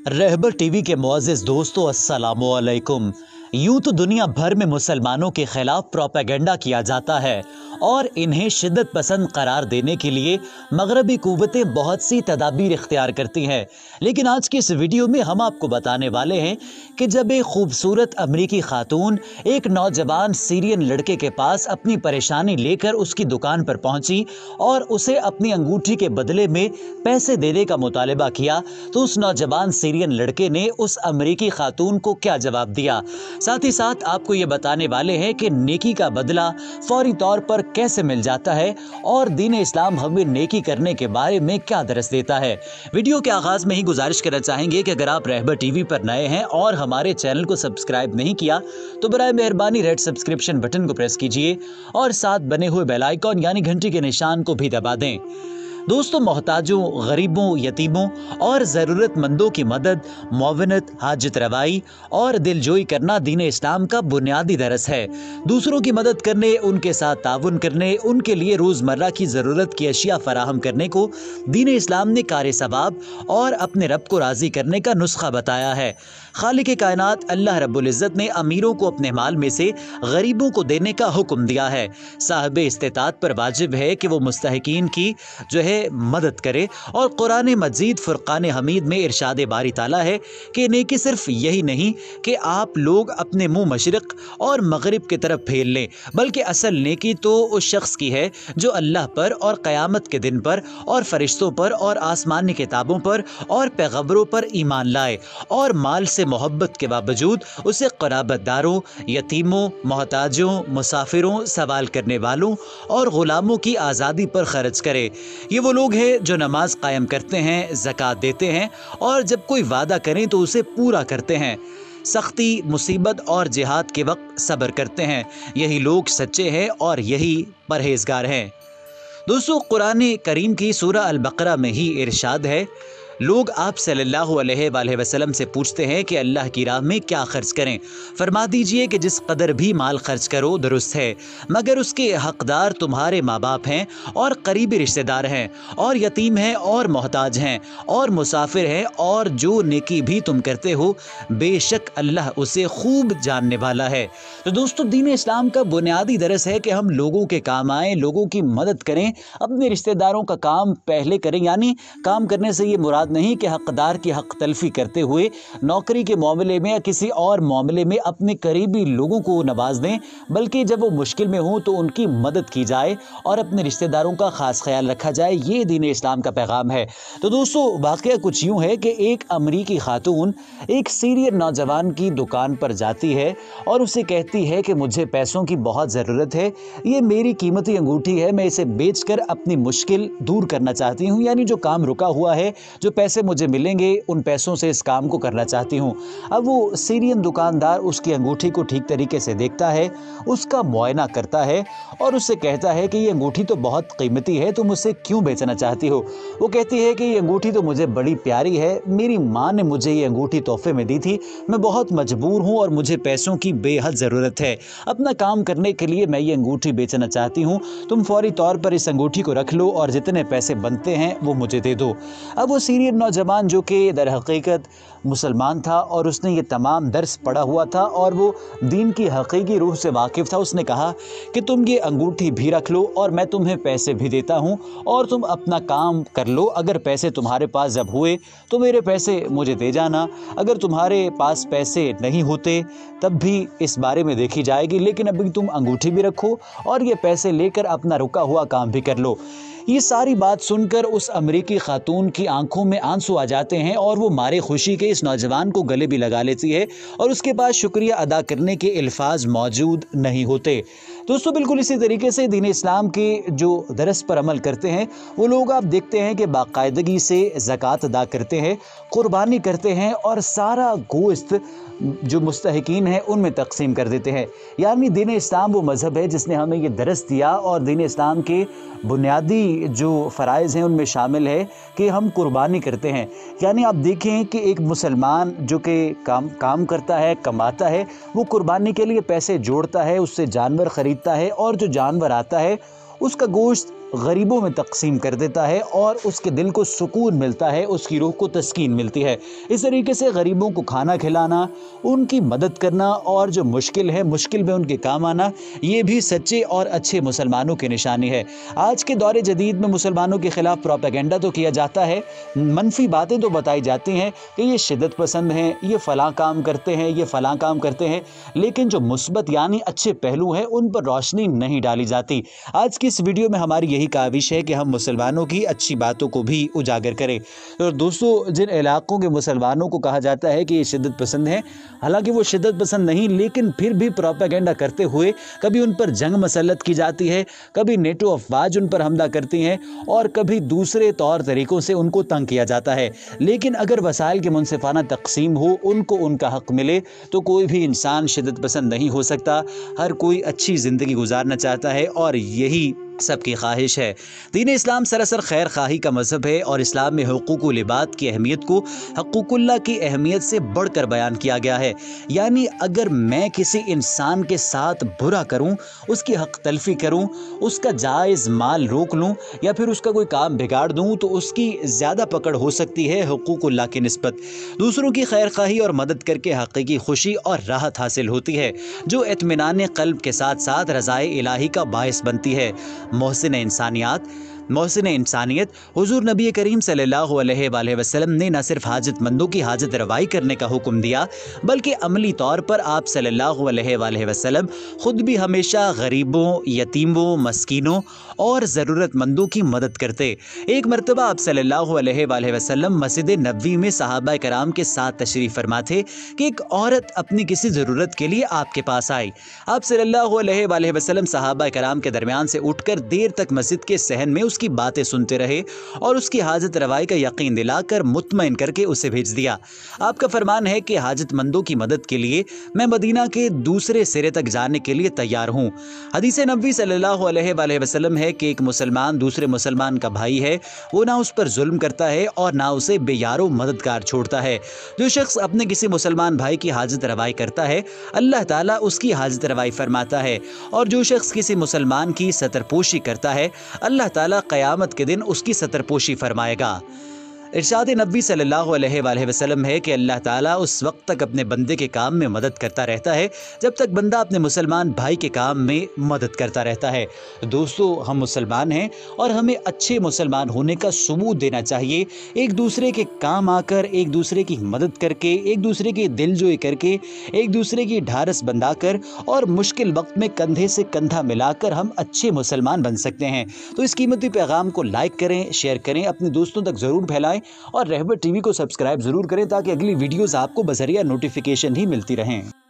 रहबर TV के मुअज़्ज़िज़ दोस्तों, अस्सलामु अलैकुम। यूं तो दुनिया भर में मुसलमानों के खिलाफ प्रोपेगेंडा किया जाता है और इन्हें शिद्दत पसंद करार देने के लिए मगरबी कुव्वतें बहुत सी तदाबीर इख्तियार करती हैं। लेकिन आज की इस वीडियो में हम आपको बताने वाले हैं कि जब एक खूबसूरत अमरीकी खातून एक नौजवान सीरियन लड़के के पास अपनी परेशानी लेकर उसकी दुकान पर पहुंची और उसे अपनी अंगूठी के बदले में पैसे देने का मुतालबा किया, तो उस नौजवान सीरियन लड़के ने उस अमरीकी खातून को क्या जवाब दिया। साथ ही साथ आपको ये बताने वाले हैं कि नेकी का बदला फौरी तौर पर कैसे मिल जाता है और दीन इस्लाम हमें नेकी करने के बारे में क्या दरस देता है। वीडियो के आगाज में ही गुजारिश करना चाहेंगे कि अगर आप रहबर टीवी पर नए हैं और हमारे चैनल को सब्सक्राइब नहीं किया तो बराए मेहरबानी रेड सब्सक्रिप्शन बटन को प्रेस कीजिए और साथ बने हुए बेल आइकॉन यानी घंटी के निशान को भी दबा दें। दोस्तों, मोहताजों, गरीबों, यतीमों और ज़रूरतमंदों की मदद, मुआवनत, हाजत रवाई और दिलजोई करना दीन इस्लाम का बुनियादी दरस है। दूसरों की मदद करने, उनके साथ ताउन करने, उनके लिए रोज़मर्रा की ज़रूरत की अशिया फराहम करने को दीन इस्लाम ने कार सवाब और अपने रब को राज़ी करने का नुस्खा बताया है। खालिक कायनात अल्लाह रब्बुल इज़्ज़त ने अमीरों को अपने माल में से गरीबों को देने का हुक्म दिया है। साहिब इस्तिताअत पर वाजिब है कि वो मुस्तहिकीन की जो है मदद करे। और कुरान मजीद फुरकान हमीद में इरशाद बारी ताला है कि नेकी सिर्फ यही नहीं कि आप लोग अपने मुंह मशरिक और मगरिब की तरफ फेर लें, बल्कि असल नेकी तो उस शख्स की है जो अल्लाह पर और क़यामत के दिन पर और फरिश्तों पर और आसमानी किताबों पर और पैगंबरों पर ईमान लाए और माल से मोहब्बत के बावजूद उसे क़राबतदारों, यतीमों, मोहताजों, मुसाफिरों, सवाल करने वालों और ग़ुलामों की आज़ादी पर खर्च करे। ये वो लोग हैं जो नमाज कायम करते हैं, ज़कात देते हैं और जब कोई वादा करें तो उसे पूरा करते हैं। सख्ती, मुसीबत और जिहाद के वक्त सब्र करते हैं। यही लोग सच्चे हैं और यही परहेजगार हैं। दोस्तों, कुरान करीम की सूरह अल बकरा में ही इरशाद है, लोग आप सल्लल्लाहु अलैहि वसल्लम से पूछते हैं कि अल्लाह की राह में क्या खर्च करें। फरमा दीजिए कि जिस कदर भी माल खर्च करो दुरुस्त है, मगर उसके हकदार तुम्हारे माँ बाप हैं और करीबी रिश्तेदार हैं और यतीम हैं और मोहताज हैं और मुसाफिर हैं, और जो नेकी भी तुम करते हो बेशक अल्लाह उसे खूब जानने वाला है। तो दोस्तों, दीन इस्लाम का बुनियादी दरस है कि हम लोगों के काम आएँ, लोगों की मदद करें, अपने रिश्तेदारों का काम पहले करें। यानी काम करने से ये मुराद नहीं कि हकदार की हक तलफी करते हुए नौकरी के मामले में या किसी और मामले में अपने करीबी लोगों को नवाज दें, बल्कि जब वो मुश्किल में हो तो उनकी मदद की जाए और अपने रिश्तेदारों का खास ख्याल रखा जाए। ये दीन इस्लाम का पैगाम है। तो दोस्तों, वाक़या कुछ यूँ है कि एक अमरीकी खातून एक सीरियन नौजवान की दुकान पर जाती है और उसे कहती है कि मुझे पैसों की बहुत ज़रूरत है, ये मेरी कीमती अंगूठी है, मैं इसे बेचकर अपनी मुश्किल दूर करना चाहती हूँ। यानी जो काम रुका हुआ है, जो पैसे मुझे मिलेंगे उन पैसों से इस काम को करना चाहती हूँ। अब वो सीरियन दुकानदार उसकी अंगूठी को ठीक तरीके से देखता है, उसका मुआयना करता है और उससे कहता है कि ये अंगूठी तो बहुत कीमती है, तुम उसे क्यों बेचना चाहती हो। वो कहती है कि ये अंगूठी तो मुझे बड़ी प्यारी है, मेरी माँ ने मुझे ये अंगूठी तोहफे में दी थी, मैं बहुत मजबूर हूँ और मुझे पैसों की बेहद ज़रूरत है, अपना काम करने के लिए मैं ये अंगूठी बेचना चाहती हूँ, तुम फौरी तौर पर इस अंगूठी को रख लो और जितने पैसे बनते हैं वो मुझे दे दो। अब वो सीरियन नौजवान जो कि दर हकीकत मुसलमान था और उसने ये तमाम दर्स पढ़ा हुआ था और वो दीन की हकीकी रूह से वाकिफ़ था, उसने कहा कि तुम ये अंगूठी भी रख लो और मैं तुम्हें पैसे भी देता हूँ और तुम अपना काम कर लो। अगर पैसे तुम्हारे पास जब हुए तो मेरे पैसे मुझे दे जाना, अगर तुम्हारे पास पैसे नहीं होते तब भी इस बारे में देखी जाएगी, लेकिन अभी तुम अंगूठी भी रखो और ये पैसे लेकर अपना रुका हुआ काम भी कर लो। ये सारी बात सुनकर उस अमरीकी खातून की आंखों में आंसू आ जाते हैं और वो मारे खुशी के इस नौजवान को गले भी लगा लेती है और उसके पास शुक्रिया अदा करने के अल्फाज मौजूद नहीं होते। दोस्तों, बिल्कुल इसी तरीके से दीन इस्लाम के जो दरस पर अमल करते हैं वो लोग आप देखते हैं कि बाकायदगी से ज़कात अदा करते हैं, कुर्बानी करते हैं और सारा गोश्त जो मुस्तहिकीन हैं उनमें तकसीम कर देते हैं। यानी दीन इस्लाम वो मज़हब है जिसने हमें ये दरस दिया और दीन इस्लाम के बुनियादी जो फ़राइज़ हैं उनमें शामिल है कि हम कुर्बानी करते हैं। यानी आप देखें कि एक मुसलमान जो कि काम करता है, कमाता है, वो कुर्बानी के लिए पैसे जोड़ता है, उससे जानवर ख़रीदता है और जो जानवर आता है उसका गोश्त غریبوں میں تقسیم کر دیتا ہے اور اس کے دل کو سکون ملتا ہے، اس کی روح کو تسکین ملتی ہے۔ اس طریقے سے غریبوں کو کھانا کھلانا، ان کی مدد کرنا اور جو مشکل میں ان کے کام آنا، یہ بھی سچے اور اچھے مسلمانوں کی نشانی ہے۔ آج کے دور جدید میں مسلمانوں کے خلاف پروپیگنڈا تو کیا جاتا ہے، منفی باتیں تو بتائی جاتی ہیں کہ یہ شدت پسند ہیں، یہ فلاں کام کرتے ہیں، یہ فلاں کام کرتے ہیں، لیکن جو مثبت یعنی اچھے پہلو ہیں ان پر روشنی نہیں ڈالی جاتی۔ آج کی اس ویڈیو میں ہماری یہی کاوش ہے کہ ہم مسلمانوں کی اچھی باتوں کو بھی اجاگر کریں۔ اور دوستو، جن علاقوں کے مسلمانوں کو کہا جاتا ہے کہ یہ شدت پسند ہیں، حالانکہ وہ شدت پسند نہیں، لیکن پھر بھی پروپیگنڈا کرتے ہوئے کبھی ان پر جنگ مسلط کی جاتی ہے، کبھی نیٹو افواج ان پر حملہ کرتی ہیں اور کبھی دوسرے طور طریقوں سے ان کو تنگ کیا جاتا ہے۔ لیکن اگر وسائل کی منصفانہ تقسیم ہو، ان کو ان کا حق ملے، تو کوئی بھی انسان شدت پسند نہیں ہو سکتا۔ ہر کوئی اچھی زندگی گزارنا چاہتا ہے اور یہی سب کی خواہش ہے۔ دین اسلام سراسر خیر خواہی کا مذہب ہے اور اسلام میں حقوق و لباد کی اہمیت کو حقوق اللہ کی اہمیت سے بڑھ کر بیان کیا گیا ہے۔ یعنی اگر میں کسی انسان کے ساتھ برا کروں، اس کی حق تلفی کروں، اس کا جائز مال روک لوں یا پھر اس کا کوئی کام بگاڑ دوں، تو اس کی زیادہ پکڑ ہو سکتی ہے حقوق اللہ کی نسبت۔ دوسروں کی خیر خواہی اور مدد کر کے حقیقی خوشی اور راحت حاصل ہوتی ہے، جو اطمینان قلب کے ساتھ ساتھ رضائے الہی کا باعث بنتی ہے۔ محسن انسانیت حضور نبی کریم صلی اللہ علیہ وآلہ وسلم نے نہ صرف حاجت مندوں کی حاجت روائی کرنے کا حکم دیا، بلکہ عملی طور پر آپ صلی اللہ علیہ وآلہ وسلم خود بھی ہمیشہ غریبوں، یتیموں، مسکینوں اور ضرورت مندوں کی مدد کرتے۔ ایک مرتبہ آپ صلی اللہ علیہ وآلہ وسلم مسجد نبوی میں صحابہ کرام کے ساتھ تشریف فرما تھے کہ ایک عورت اپنی کسی ضرورت کے لیے آپ کے پاس آئی۔ آپ صلی اللہ علیہ وآلہ وسلم صحابہ کرام کے درمیان سے اٹھ کر دیر تک مسجد کے صحن میں اس کی باتیں سنتے رہے اور اس کی حاجت روائی کا یقین دلا کر مطمئن کر کے اسے بھیج دیا۔ آپ کا فرمان ہے کہ حاجت مندوں کی مدد کے لیے میں مدینہ کے دوسرے سرے تک جانے کے لیے تیار ہوں۔ حدیث نبوی صلی اللہ علیہ وآلہ وسلم ہے کہ ایک مسلمان دوسرے مسلمان کا بھائی ہے، وہ نہ اس پر ظلم کرتا ہے اور نہ اسے بے یار و مددگار چھوڑتا ہے۔ جو شخص اپنے کسی مسلمان بھائی کی حاجت روائی کرتا ہے، اللہ تعالیٰ اس کی حاجت روائی فرماتا ہے، اور جو شخص کسی مسلمان کی ستر پوشی کرتا ہے، اللہ تعالیٰ قیامت کے دن اس کی ستر پوشی فرمائے گا۔ ارشاد نبی صلی اللہ علیہ وآلہ وسلم ہے کہ اللہ تعالیٰ اس وقت تک اپنے بندے کے کام میں مدد کرتا رہتا ہے جب تک بندہ اپنے مسلمان بھائی کے کام میں مدد کرتا رہتا ہے۔ دوستو، ہم مسلمان ہیں اور ہمیں اچھے مسلمان ہونے کا ثبوت دینا چاہیے۔ ایک دوسرے کے کام آ کر، ایک دوسرے کی مدد کر کے، ایک دوسرے کی دل جوئی کر کے، ایک دوسرے کی ڈھارس بندھا کر اور مشکل وقت میں کندھے سے کندھا ملا کر ہم اچھے مسلمان بن سکتے ہیں۔ تو اس قیمتی پیغام کو لائک کریں، شیئر کریں، اپنے دوستوں تک ضرور پھیلائیں اور رہبر ٹی وی کو سبسکرائب ضرور کریں تاکہ اگلی ویڈیوز آپ کو بذریعہ نوٹیفیکیشن ہی ملتی رہیں۔